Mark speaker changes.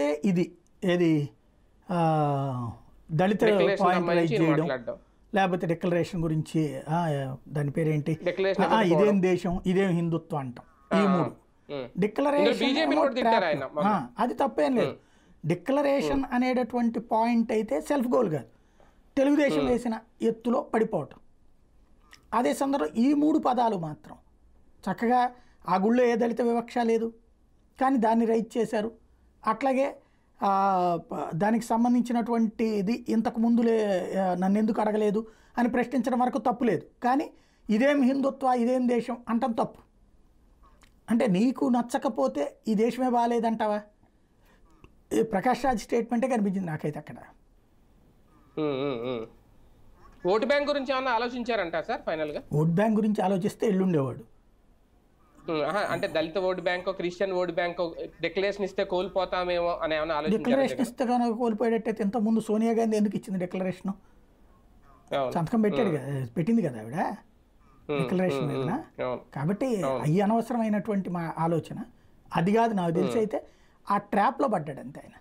Speaker 1: ఇది ఏది దళిత point rise చేయడం, లేకపోతే డిక్లరేషన్ గురించి దాని పేరేంటి, ఇదేం దేశం ఇదేం హిందుత్వం అంటాం. ఈ మూడు డిక్లరేషన్ అది తప్పేం లేదు. డిక్లరేషన్ అనేటటువంటి పాయింట్ అయితే సెల్ఫ్ గోల్ కాదు, తెలుగుదేశం వేసిన ఎత్తులో పడిపోవటం. అదే సందర్భం ఈ మూడు పదాలు మాత్రం చక్కగా ఆ గుళ్ళో ఏ దళిత వివక్ష లేదు కానీ దాన్ని రైజ్ చేశారు. అట్లాగే దానికి సంబంధించినటువంటి ఇది ఇంతకు ముందులే నన్ను ఎందుకు అడగలేదు అని ప్రశ్నించడం వరకు తప్పు లేదు, కానీ ఇదేం హిందుత్వ ఇదేం దేశం అంటాం తప్పు. అంటే నీకు నచ్చకపోతే ఈ దేశమే బాగాలేదంటావా? ప్రకాష్ రాజ్ స్టేట్మెంటే కనిపించింది నాకైతే అక్కడ.
Speaker 2: ఓటు బ్యాంక్ గురించి ఏమన్నా ఆలోచించారంట సార్? ఫైనల్గా
Speaker 1: ఓట్ బ్యాంక్ గురించి ఆలోచిస్తే ఎల్లుండేవాడు.
Speaker 2: అంటే దళిత vote bank, Christian vote bank declaration ఇస్తే కోల్పోతామేమో అని ఏమైనా ఆలోచించారు?
Speaker 1: డిక్లరేషన్ ఇస్తే కనుక కోల్పోయేటట్టయితే ఇంతకుముందు సోనియా గాంధీ ఎందుకు ఇచ్చింది డిక్లరేషన్? సంతకం పెట్టాడు కదా, పెట్టింది కదా ఆవిడ డిక్లరేషన్ మీద. కాబట్టి అవి అనవసరమైనటువంటి మా ఆలోచన అది కాదు. నాకు తెలిసి అయితే ఆ ట్రాప్లో పడ్డాడు అంతే ఆయన.